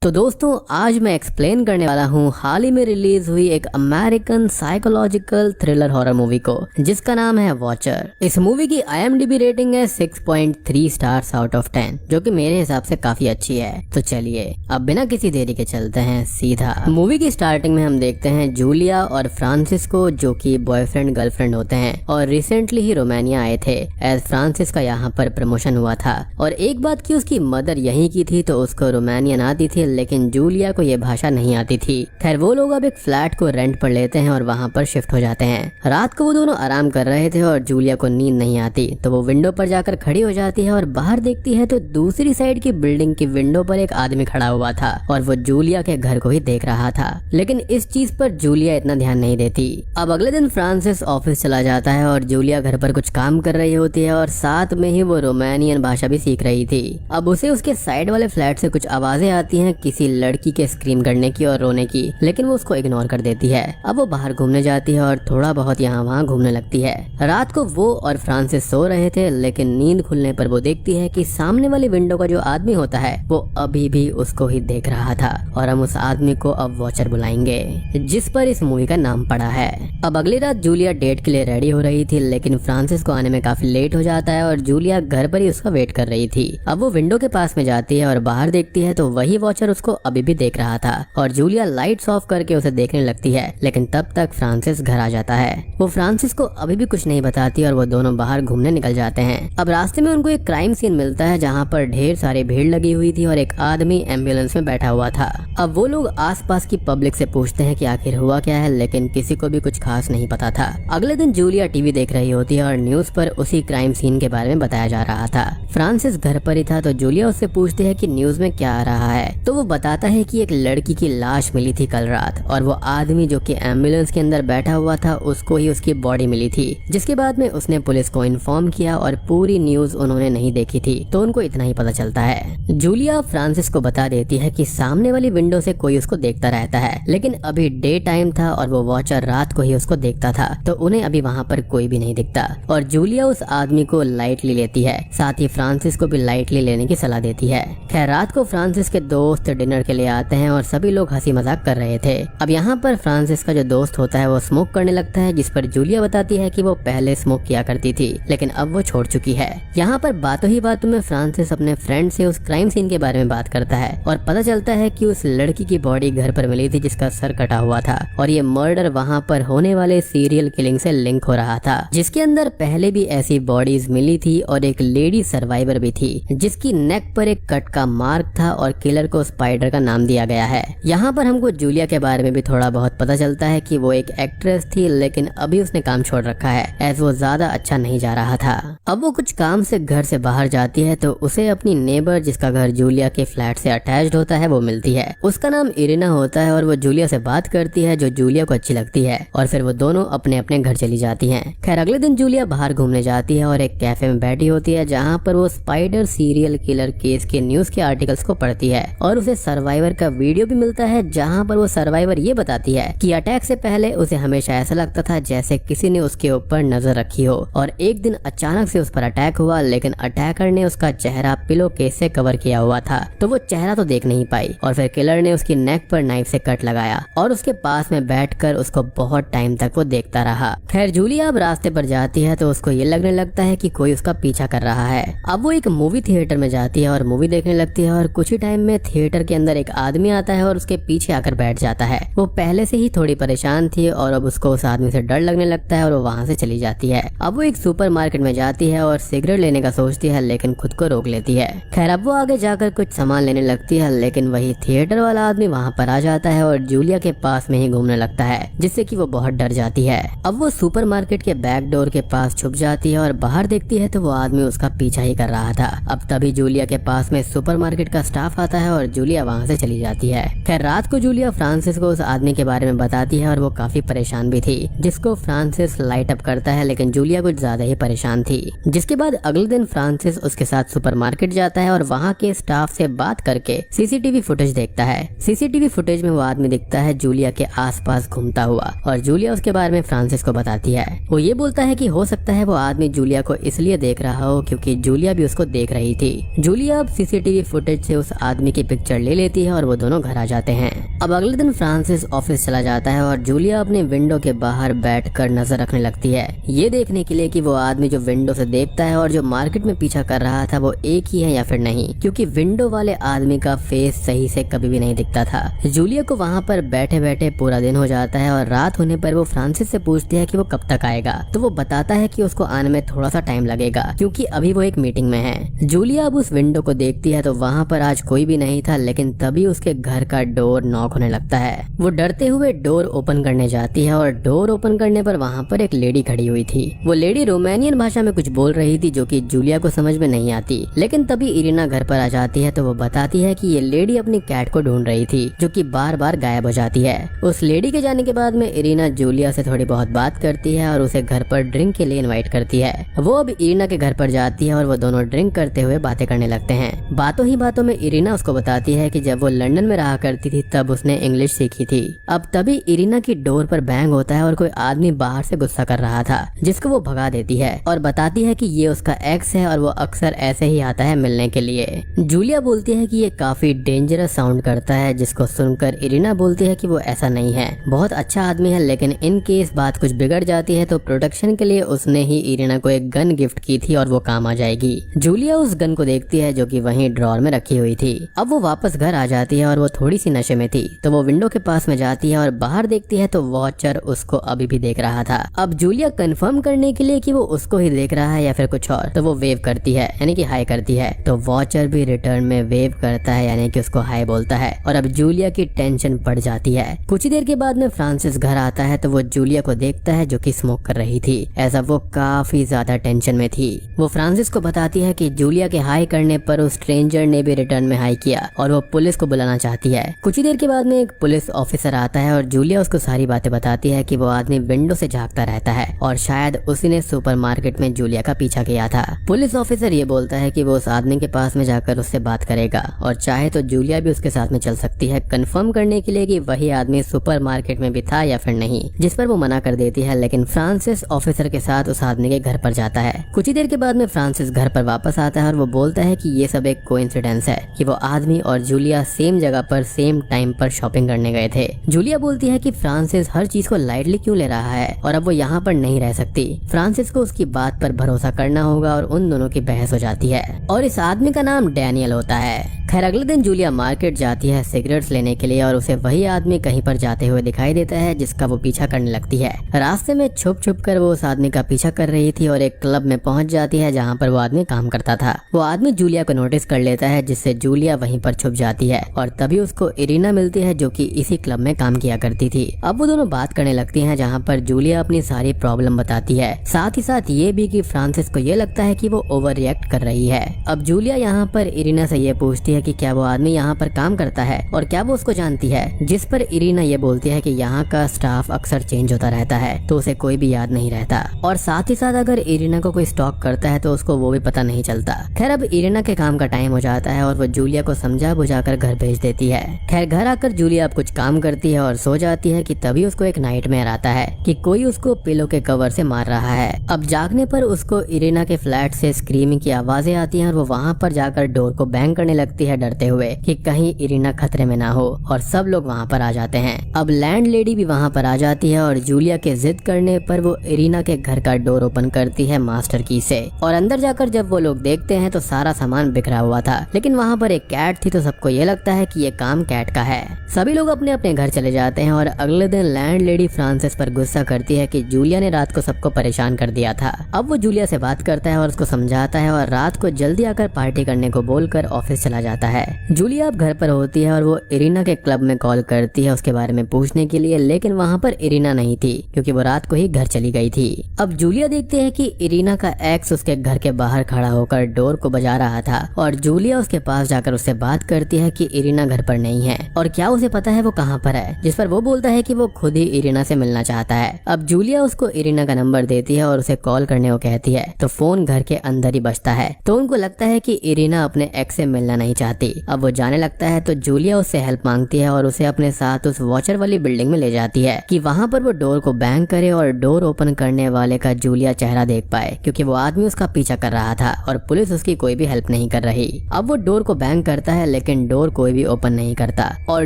तो दोस्तों आज मैं एक्सप्लेन करने वाला हूँ हाल ही में रिलीज हुई एक American psychological thriller horror movie को, जिसका नाम है वॉचर। इस मूवी की IMDb रेटिंग है 6.3 स्टार्स आउट ऑफ 10, जो कि मेरे हिसाब से काफी अच्छी है। तो चलिए अब बिना किसी देरी के चलते हैं सीधा। मूवी की स्टार्टिंग में हम देखते हैं जूलिया और फ्रांसिस्को, जो कि बॉयफ्रेंड गर्लफ्रेंड होते हैं और रिसेंटली ही रोमानिया आए थे एज फ्रांसिस का यहाँ पर प्रमोशन हुआ था। और एक बात की उसकी मदर यहीं की थी तो उसको रोमानियन आती थी, लेकिन जूलिया को ये भाषा नहीं आती थी। खैर वो लोग अब एक फ्लैट को रेंट पर लेते हैं और वहाँ पर शिफ्ट हो जाते हैं। रात को वो दोनों आराम कर रहे थे और जूलिया को नींद नहीं आती, तो वो विंडो पर जाकर खड़ी हो जाती है और बाहर देखती है तो दूसरी साइड की बिल्डिंग की विंडो पर एक आदमी खड़ा हुआ था और वो जूलिया के घर को ही देख रहा था। लेकिन इस चीज पर जूलिया इतना ध्यान नहीं देती। अब अगले दिन फ्रांसिस ऑफिस चला जाता है और जूलिया घर पर कुछ काम कर रही होती है और साथ में ही वो रोमानियन भाषा भी सीख रही थी। अब उसे उसके साइड वाले फ्लैट से कुछ आवाजें आती हैं किसी लड़की के स्क्रीम करने की और रोने की, लेकिन वो उसको इग्नोर कर देती है। अब वो बाहर घूमने जाती है और थोड़ा बहुत यहाँ वहाँ घूमने लगती है। रात को वो और फ्रांसिस सो रहे थे, लेकिन नींद खुलने पर वो देखती है कि सामने वाली विंडो का जो आदमी होता है वो अभी भी उसको ही देख रहा था और हम उस आदमी को अब वॉचर बुलाएंगे, जिस पर इस मूवी का नाम पड़ा है। अब अगली रात जूलिया डेट के लिए रेडी हो रही थी, लेकिन फ्रांसिस को आने में काफी लेट हो जाता है और जूलिया घर पर ही उसका वेट कर रही थी। अब वो विंडो के पास में जाती है और बाहर देखती है तो वही वॉचर उसको अभी भी देख रहा था और जूलिया लाइट्स ऑफ करके उसे देखने लगती है, लेकिन तब तक फ्रांसिस घर आ जाता है। वो फ्रांसिस को अभी भी कुछ नहीं बताती और वो दोनों बाहर घूमने निकल जाते हैं। अब रास्ते में उनको एक क्राइम सीन मिलता है जहाँ पर ढेर सारी भीड़ लगी हुई थी और एक आदमी एम्बुलेंस में बैठा हुआ था। अब वो लोग आसपास की पब्लिक से पूछते हैं कि आखिर हुआ क्या है, लेकिन किसी को भी कुछ खास नहीं पता था। अगले दिन जूलिया टीवी देख रही होती है और न्यूज पर उसी क्राइम सीन के बारे में बताया जा रहा था। फ्रांसिस घर पर ही था तो जूलिया उससे पूछती है कि न्यूज में क्या आ रहा है, तो वो बताता है कि एक लड़की की लाश मिली थी कल रात और वो आदमी जो कि एम्बुलेंस के अंदर बैठा हुआ था उसको ही उसकी बॉडी मिली थी। जिसके बाद में उसने पुलिस को इन्फॉर्म किया और पूरी न्यूज उन्होंने नहीं देखी थी, तो उनको इतना ही पता चलता है। जूलिया फ्रांसिस को बता देती है कि सामने वाली विंडो से कोई उसको देखता रहता है, लेकिन अभी डे टाइम था और वो वॉचर रात को ही उसको देखता था, तो उन्हें अभी वहाँ पर कोई भी नहीं दिखता। और जूलिया उस आदमी को लाइटली लेती है, साथ ही फ्रांसिस को भी लाइटली लेने की सलाह देती है। खैर रात को फ्रांसिस के दोस्त डिनर के लिए आते हैं और सभी लोग हंसी मजाक कर रहे थे। अब यहाँ पर फ्रांसिस का जो दोस्त होता है वो स्मोक करने लगता है, जिस पर जूलिया बताती है कि वो पहले स्मोक किया करती थी, लेकिन अब वो छोड़ चुकी है। यहाँ पर बातों ही बातों में फ्रांसिस अपने फ्रेंड से उस क्राइम सीन के बारे में बात करता है और पता चलता है कि उस लड़की की बॉडी घर पर मिली थी जिसका सर कटा हुआ था और ये मर्डर वहाँ पर होने वाले सीरियल किलिंग से लिंक हो रहा था, जिसके अंदर पहले भी ऐसी बॉडीज मिली थी और एक लेडी सर्वाइवर भी थी जिसकी नेक पर एक कट का मार्क था और किलर को स्पाइडर का नाम दिया गया है। यहाँ पर हमको जूलिया के बारे में भी थोड़ा बहुत पता चलता है कि वो एक एक्ट्रेस थी, लेकिन अभी उसने काम छोड़ रखा है एज वो ज्यादा अच्छा नहीं जा रहा था। अब वो कुछ काम से घर से बाहर जाती है तो उसे अपनी नेबर, जिसका घर जूलिया के फ्लैट से अटैच्ड होता है, वो मिलती है। उसका नाम इरिना होता है और वो जूलिया से बात करती है जो जूलिया को अच्छी लगती है और फिर वो दोनों अपने अपने घर चली जाती हैं। खैर अगले दिन जूलिया बाहर घूमने जाती है और एक कैफे में बैठी होती है जहाँ पर वो स्पाइडर सीरियल किलर केस के न्यूज के आर्टिकल्स को पढ़ती है और उसे सर्वाइवर का वीडियो भी मिलता है जहाँ पर वो सर्वाइवर ये बताती है कि अटैक से पहले उसे हमेशा ऐसा लगता था जैसे किसी ने उसके ऊपर नजर रखी हो और एक दिन अचानक से उस पर अटैक हुआ, लेकिन अटैकर ने उसका चेहरा पिलो केस से कवर किया हुआ था तो वो चेहरा तो देख नहीं पाई और फिर किलर ने उसकी नेक पर नाइफ से कट लगाया और उसके पास में बैठकर उसको बहुत टाइम तक वो देखता रहा। खैर जूलिया अब रास्ते पर जाती है तो उसको ये लगने लगता है कि कोई उसका पीछा कर रहा है। अब वो एक मूवी थिएटर में जाती है और मूवी देखने लगती है और कुछ ही टाइम में थिएटर के अंदर एक आदमी आता है और उसके पीछे आकर बैठ जाता है। वो पहले से ही थोड़ी परेशान थी और अब उसको उस आदमी से डर लगने लगता है और वो वहाँ से चली जाती है। अब वो एक सुपरमार्केट में जाती है और सिगरेट लेने का सोचती है, लेकिन खुद को रोक लेती है। खैर अब वो आगे जाकर कुछ सामान लेने लगती है, लेकिन वही थिएटर वाला आदमी वहाँ पर आ जाता है और जूलिया के पास में ही घूमने लगता है, जिससे कि वो बहुत डर जाती है। अब वो सुपरमार्केट के बैक डोर के पास छुप जाती है और बाहर देखती है तो वो आदमी उसका पीछा ही कर रहा था। अब तभी जूलिया के पास में सुपरमार्केट का स्टाफ आता है और जूलिया वहाँ से चली जाती है। खैर रात को जूलिया फ्रांसिस को उस आदमी के बारे में बताती है और वो काफी परेशान भी थी, जिसको फ्रांसिस लाइट अप करता है, लेकिन जूलिया कुछ ज्यादा ही परेशान थी। जिसके बाद अगले दिन फ्रांसिस उसके साथ सुपरमार्केट जाता है और वहाँ के स्टाफ से बात करके सीसीटीवी फुटेज देखता है। सीसीटीवी फुटेज में वो आदमी दिखता है जूलिया के आसपास घूमता हुआ और जूलिया उसके बारे में फ्रांसिस को बताती है। वो ये बोलता है कि हो सकता है वो आदमी जूलिया को इसलिए देख रहा हो क्योंकि जूलिया भी उसको देख रही थी। जूलिया अब सीसीटीवी फुटेज से उस आदमी की पिक्चर लेक्चर ले लेती है और वो दोनों घर आ जाते हैं। अब अगले दिन फ्रांसिस ऑफिस चला जाता है और जूलिया अपने विंडो के बाहर बैठकर नजर रखने लगती है, ये देखने के लिए कि वो आदमी जो विंडो से देखता है और जो मार्केट में पीछा कर रहा था वो एक ही है या फिर नहीं, क्योंकि विंडो वाले आदमी का फेस सही से कभी भी नहीं दिखता था। जूलिया को वहाँ पर बैठे बैठे पूरा दिन हो जाता है और रात होने पर वो फ्रांसिस से पूछती है कि वो कब तक आएगा, तो वो बताता है कि उसको आने में थोड़ा सा टाइम लगेगा क्योंकि अभी वो एक मीटिंग में है। जूलिया अब उस विंडो को देखती है तो वहाँ पर आज कोई भी नहीं था, लेकिन तभी उसके घर का डोर नॉक होने लगता है। वो डरते हुए डोर ओपन करने जाती है और डोर ओपन करने पर वहाँ पर एक लेडी खड़ी हुई थी। वो लेडी रोमानियन भाषा में कुछ बोल रही थी जो कि जूलिया को समझ में नहीं आती, लेकिन तभी इरिना घर पर आ जाती है तो वो बताती है कि ये लेडी अपनी कैट को ढूंढ रही थी जो कि बार बार गायब हो जाती है। उस लेडी के जाने के बाद में इरिना जूलिया से थोड़ी बहुत बात करती है और उसे घर पर ड्रिंक के लिए इनवाइट करती है। वो अब इरिना के घर पर जाती है और वो दोनों ड्रिंक करते हुए बातें करने लगते हैं। बातों ही बातों में इरिना उसको बताती है कि जब वो लंदन में रहा करती थी तब उसने इंग्लिश सीखी थी। अब तभी इरिना की डोर पर बैंग होता है और कोई आदमी बाहर से गुस्सा कर रहा था, जिसको वो भगा देती है और बताती है कि ये उसका एक्स है और वो अक्सर ऐसे ही आता है मिलने के लिए। जूलिया बोलती है कि ये काफी डेंजरस साउंड करता है, जिसको सुनकर इरिना बोलती है कि वो ऐसा नहीं है, बहुत अच्छा आदमी है, लेकिन इन केस बात कुछ बिगड़ जाती है तो प्रोटेक्शन के लिए उसने ही इरिना को एक गन गिफ्ट की थी और वो काम आ जाएगी। जूलिया उस गन को देखती है जो कि वहीं ड्रॉर में रखी हुई थी। अब वो वापस घर आ जाती है और वो थोड़ी सी नशे में थी, तो वो विंडो के पास में जाती है और बाहर देखती है तो वॉचर उसको अभी भी देख रहा था। अब जूलिया कंफर्म करने के लिए कि वो उसको ही देख रहा है या फिर कुछ और, तो वो वेव करती है यानी कि हाई करती है, तो वॉचर भी रिटर्न में वेव करता है यानी कि उसको हाई बोलता है और अब जूलिया की टेंशन बढ़ जाती है। कुछ ही देर के बाद में फ्रांसिस घर आता है तो वो जूलिया को देखता है जो कि स्मोक कर रही थी। ऐसा वो काफी ज्यादा टेंशन में थी। वो फ्रांसिस को बताती है कि जूलिया के हाई करने पर उस स्ट्रेंजर ने भी रिटर्न में हाई किया और वो पुलिस को बुलाना चाहती है। कुछ ही देर के बाद में एक पुलिस ऑफिसर आता है और जूलिया उसको सारी बातें बताती है कि वो आदमी विंडो से झांकता रहता है और शायद उसी ने सुपरमार्केट में जूलिया का पीछा किया था। पुलिस ऑफिसर ये बोलता है कि वो उस आदमी के पास में जाकर उससे बात करेगा और चाहे तो जूलिया भी उसके साथ में चल सकती है कंफर्म करने के लिए कि वही आदमी सुपरमार्केट में भी था या फिर नहीं, जिस पर वो मना कर देती है, लेकिन फ्रांसिस ऑफिसर के साथ उस आदमी के घर पर जाता है। कुछ ही देर के बाद में फ्रांसिस घर पर वापस आता है और वो बोलता है कि ये सब एक कोइंसिडेंस है कि वो आदमी और जूलिया सेम जगह पर सेम टाइम पर शॉपिंग करने गए थे। जूलिया बोलती है कि फ्रांसिस हर चीज को लाइटली क्यों ले रहा है और अब वो यहाँ पर नहीं रह सकती। फ्रांसिस को उसकी बात पर भरोसा करना होगा और उन दोनों की बहस हो जाती है और इस आदमी का नाम डैनियल होता है। खैर अगले दिन जूलिया मार्केट जाती है सिगरेट्स लेने के लिए और उसे वही आदमी कहीं पर जाते हुए दिखाई देता है जिसका वो पीछा करने लगती है। रास्ते में छुप छुप कर वो उस आदमी का पीछा कर रही थी और एक क्लब में पहुंच जाती है जहां पर वो आदमी काम करता था। वो आदमी जूलिया को नोटिस कर लेता है जिससे जूलिया वहीं पर छुप जाती है और तभी उसको इरिना मिलती है जो कि इसी क्लब में काम किया करती थी। अब वो दोनों बात करने लगती है जहाँ पर जूलिया अपनी सारी प्रॉब्लम बताती है, साथ ही साथ ये भी कि फ्रांसिस को ये लगता है कि वो ओवर रिएक्ट कर रही है। अब जूलिया यहाँ पर इरिना से ये पूछती है कि क्या वो आदमी यहाँ पर काम करता है और क्या वो उसको जानती है, जिस पर इरिना ये बोलती है कि यहाँ का स्टाफ अक्सर चेंज होता रहता है तो उसे कोई भी याद नहीं रहता और साथ ही साथ अगर इरिना को कोई स्टॉक करता है तो उसको वो भी पता नहीं चलता। खैर अब इरिना के काम का टाइम हो जाता है और वो जूलिया को समझा बुझाकर घर भेज देती है। खैर घर आकर जूलिया अब कुछ काम करती है और सो जाती है कि तभी उसको एक नाइटमेयर आता है कि कोई उसको पिलो के कवर से मार रहा है। अब जागने पर उसको इरिना के फ्लैट से स्क्रीमिंग की आवाजें आती हैं और वो वहाँ पर जाकर डोर को बैंग करने लगती है डरते हुए कि कहीं इरिना खतरे में ना हो और सब लोग वहाँ पर आ जाते हैं। अब लैंड लेडी भी वहाँ पर आ जाती है और जूलिया के जिद करने पर वो इरिना के घर का डोर ओपन करती है मास्टर की से और अंदर जाकर जब वो लोग देखते हैं तो सारा सामान बिखरा हुआ था, लेकिन वहाँ पर एक कैट थी तो सबको ये लगता है कि ये काम कैट का है। सभी लोग अपने अपने घर चले जाते हैं और अगले दिन लैंड लेडी फ्रांसिस पर गुस्सा करती है कि जूलिया ने रात को सबको परेशान कर दिया था। अब वो जूलिया से बात करता है और उसको समझाता है और रात को जल्दी आकर पार्टी करने को बोलकर ऑफिस चला जाता है। जूलिया अब घर पर होती है और वो इरिना के क्लब में कॉल करती है उसके बारे में पूछने के लिए, लेकिन वहाँ पर इरिना नहीं थी क्योंकि वो रात को ही घर चली गई थी। अब जूलिया देखती है कि इरिना का एक्स उसके घर के बाहर खड़ा होकर डोर को बजा रहा था और जूलिया उसके पास जाकर उससे बात करती है कि इरिना घर पर नहीं है और क्या उसे पता है वो कहाँ पर है, जिस पर वो बोलता है कि वो खुद ही इरिना से मिलना चाहता है। अब जूलिया उसको इरिना का नंबर देती है और उसे कॉल करने को कहती है तो फोन घर के अंदर ही बजता है, तो उनको लगता है कि इरिना अपने एक्स से मिलना नहीं चाहती चाहती। अब वो जाने लगता है तो जूलिया उससे हेल्प मांगती है और उसे अपने साथ उस वॉचर वाली बिल्डिंग में ले जाती है कि वहाँ पर वो डोर को बैंग करे और डोर ओपन करने वाले का जूलिया चेहरा देख पाए, क्योंकि वो आदमी उसका पीछा कर रहा था और पुलिस उसकी कोई भी हेल्प नहीं कर रही। अब वो डोर को बैंग करता है लेकिन डोर कोई भी ओपन नहीं करता और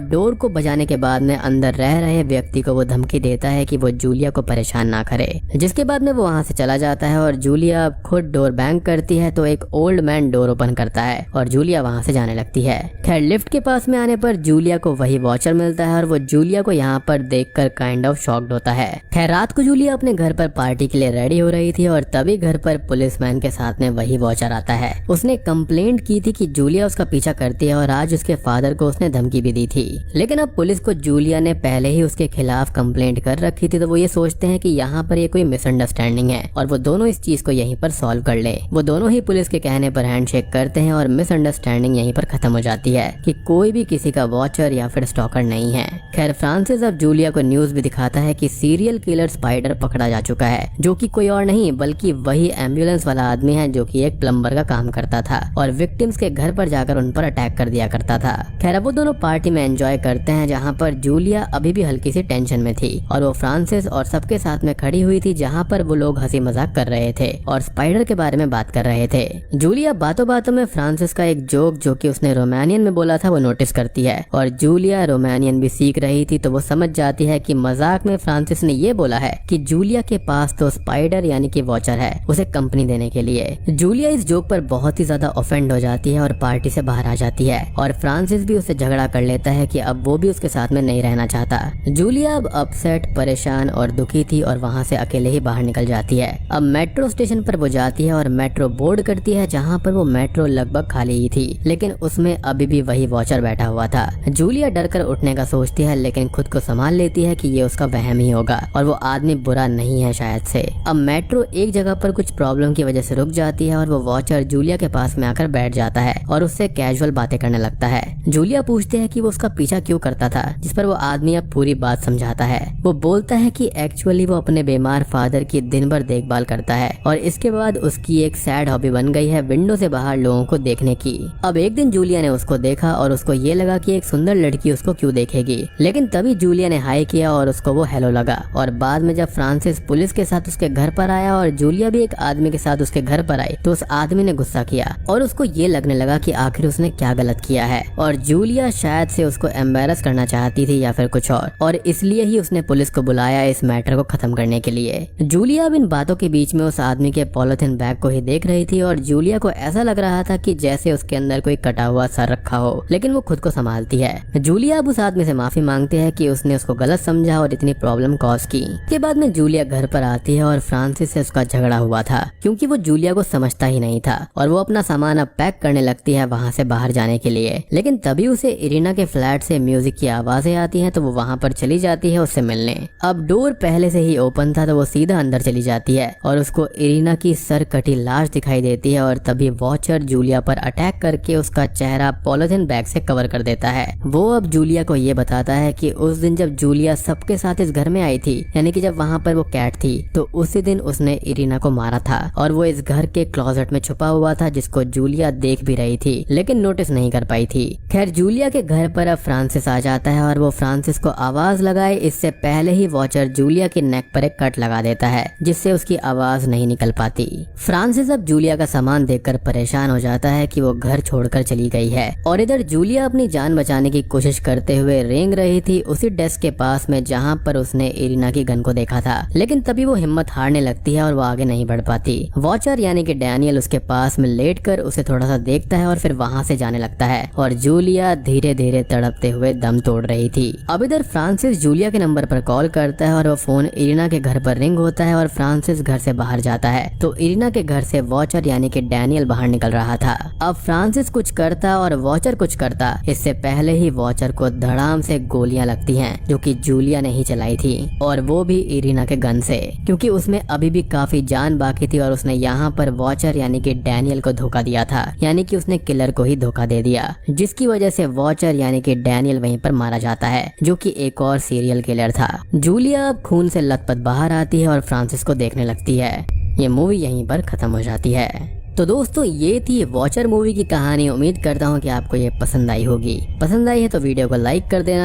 डोर को बजाने के बाद में अंदर रह रहे व्यक्ति को वो धमकी देता है कि वो जूलिया को परेशान ना करे। जिसके बाद में वो वहाँ से चला जाता है और जूलिया खुद डोर बैंग करती है तो एक ओल्ड मैन डोर ओपन करता है और जूलिया वहाँ से जाने लगती है। खैर लिफ्ट के पास में आने पर जूलिया को वही वॉचर मिलता है और वो जूलिया को यहाँ पर देखकर काइंड ऑफ शॉक्ड होता है। खैर रात को जूलिया अपने घर पर पार्टी के लिए रेडी हो रही थी और तभी घर पर पुलिसमैन के साथ में वही वॉचर आता है। उसने कंप्लेंट की थी कि जूलिया उसका पीछा करती है और आज उसके फादर को उसने धमकी भी दी थी, लेकिन अब पुलिस को जूलिया ने पहले ही उसके खिलाफ कंप्लेंट कर रखी थी तो वो ये सोचते हैं कि यहाँ पर ये कोई मिसअंडरस्टैंडिंग है और वो दोनों इस चीज को यहीं पर सॉल्व कर ले। वो दोनों ही पुलिस के कहने पर हैंडशेक करते हैं और मिसअंडरस्टैंडिंग यहीं पर खत्म हो जाती है कि कोई भी किसी का वॉचर या फिर स्टॉकर नहीं है। खैर फ्रांसिस अब जूलिया को न्यूज भी दिखाता है कि सीरियल किलर स्पाइडर पकड़ा जा चुका है, जो कि कोई और नहीं बल्कि वही एम्बुलेंस वाला आदमी है जो कि एक प्लम्बर का काम करता था और विक्टिम्स के घर पर जाकर उन पर अटैक कर दिया करता था। खैर अब वो दोनों पार्टी में एंजॉय करते हैं जहाँ पर जूलिया अभी भी हल्की सी टेंशन में थी और वो फ्रांसिस और सबके साथ में खड़ी हुई थी जहाँ पर वो लोग हंसी मजाक कर रहे थे और स्पाइडर के बारे में बात कर रहे थे। जूलिया बातों बातों में फ्रांसिस का एक जोक जो कि उसने रोमानियन में बोला था वो नोटिस करती है और जूलिया रोमानियन भी सीख रही थी तो वो समझ जाती है कि मजाक में फ्रांसिस ने ये बोला है कि जूलिया के पास तो स्पाइडर यानी कि वॉचर है उसे कंपनी देने के लिए। जूलिया इस जोक पर बहुत ही ज्यादा ऑफेंड हो जाती है और पार्टी से बाहर आ जाती है और फ्रांसिस भी उससे झगड़ा कर लेता है कि अब वो भी उसके साथ में नहीं रहना चाहता। जूलिया अब अपसेट, परेशान और दुखी थी और वहाँ से अकेले ही बाहर निकल जाती है। अब मेट्रो स्टेशन पर वो जाती है और मेट्रो बोर्ड करती है जहाँ पर वो मेट्रो लगभग खाली ही थी, लेकिन उसमें अभी भी वही वॉचर बैठा हुआ था। जूलिया डर कर उठने का सोचती है लेकिन खुद को संभाल लेती है कि ये उसका वहम ही होगा और वो आदमी बुरा नहीं है शायद से। अब मेट्रो एक जगह पर कुछ प्रॉब्लम की वजह से रुक जाती है और वो वॉचर जूलिया के पास में आकर बैठ जाता है और उससे कैजुअल बातें करने लगता है। जूलिया पूछती है कि वो उसका पीछा क्यों करता था, जिस पर वो आदमी अब पूरी बात समझाता है। वो बोलता है कि एक्चुअली वो अपने बीमार फादर की दिन भर देखभाल करता है और इसके बाद उसकी एक सैड हॉबी बन गई है विंडो से बाहर लोगों को देखने की। अब एक दिन जूलिया ने उसको देखा और उसको ये लगा कि एक सुंदर लड़की उसको क्यों देखेगी, लेकिन तभी जूलिया ने हाई किया और उसको वो हेलो लगा। और बाद में जब फ्रांसिस पुलिस के साथ उसके घर पर आया और जूलिया भी एक आदमी के साथ उसके घर पर आई तो उस आदमी ने गुस्सा किया और उसको ये लगने लगा कि आखिर उसने क्या गलत किया है और जूलिया शायद से उसको एम्बेरस करना चाहती थी या फिर कुछ और इसलिए ही उसने पुलिस को बुलाया इस मैटर को खत्म करने के लिए। जूलिया अब इन बातों के बीच में उस आदमी के पॉलिथीन बैग को ही देख रही थी और जूलिया को ऐसा लग रहा था कि जैसे उसके अंदर कोई कटा हुआ सर रखा हो, लेकिन वो खुद को संभालती है। जूलिया अब उस आदमी से माफी मांगती है कि उसने उसको गलत समझा और इतनी प्रॉब्लम कॉज की। के बाद में जूलिया घर पर आती है और फ्रांसिस से उसका झगड़ा हुआ था क्योंकि वो जूलिया को समझता ही नहीं था और वो अपना सामान अब पैक करने लगती है वहाँ से बाहर जाने के लिए। लेकिन तभी उसे इरिना के फ्लैट से म्यूजिक की आवाजें आती हैं तो वो वहाँ पर चली जाती है उससे मिलने। अब डोर पहले से ही ओपन था तो वो सीधा अंदर चली जाती है और उसको इरिना की सर कटी लाश दिखाई देती है और तभी वॉचर जूलिया पर अटैक करके उसका चेहरा पॉलिथीन बैग से कवर कर देता है। वो अब जूलिया को ये बताता है कि उस दिन जब जूलिया सबके साथ इस घर में आई थी, यानी कि जब वहाँ पर वो कैट थी, तो उसी दिन उसने इरिना को मारा था और वो इस घर के क्लोजेट में छुपा हुआ था जिसको जूलिया देख भी रही थी लेकिन नोटिस नहीं कर पाई थी। खैर जूलिया के घर पर अब फ्रांसिस आ जाता है और वो फ्रांसिस को आवाज लगाए इससे पहले ही वॉचर जूलिया के नेक पर एक कट लगा देता है जिससे उसकी आवाज नहीं निकल पाती। फ्रांसिस अब जूलिया का सामान देखकर परेशान हो जाता है कि वो घर छोड़कर चली गई है और इधर जूलिया अपनी जान बचाने की कोशिश करते हुए रेंग रही थी उसी डेस्क के पास में जहाँ पर उसने इरिना की गन को देखा था, लेकिन तभी वो हिम्मत हारने लगती है और वो आगे नहीं बढ़ पाती। वॉचर यानी कि डैनियल उसके पास में लेटकर उसे थोड़ा सा देखता है और फिर वहाँ से जाने लगता है और जूलिया धीरे धीरे तड़पते हुए दम तोड़ रही थी। अब इधर फ्रांसिस जूलिया के नंबर पर कॉल करता है और वो फोन इरिना के घर पर रिंग होता है और फ्रांसिस घर से बाहर जाता है तो इरिना के घर से वॉचर यानी कि डैनियल बाहर निकल रहा था। अब फ्रांसिस कुछ करता और वॉचर कुछ करता, इससे पहले ही वॉचर को धड़ाम से गोलियां लगती हैं जो कि जूलिया ने ही चलाई थी और वो भी इरिना के गन से, क्योंकि उसमें अभी भी काफी जान बाकी थी और उसने यहाँ पर वॉचर यानी कि डैनियल को धोखा दिया था, यानी कि उसने किलर को ही धोखा दे दिया, जिसकी वजह से वॉचर यानी कि डैनियल वहीं पर मारा जाता है जो कि एक और सीरियल किलर था। जूलिया अब खून से लथपथ बाहर आती है और फ्रांसिस को देखने लगती है। ये मूवी यहीं पर खत्म हो जाती है। तो दोस्तों ये थी वॉचर मूवी की कहानी। उम्मीद करता हूँ कि आपको ये पसंद आई होगी। पसंद आई है तो वीडियो को लाइक कर देना।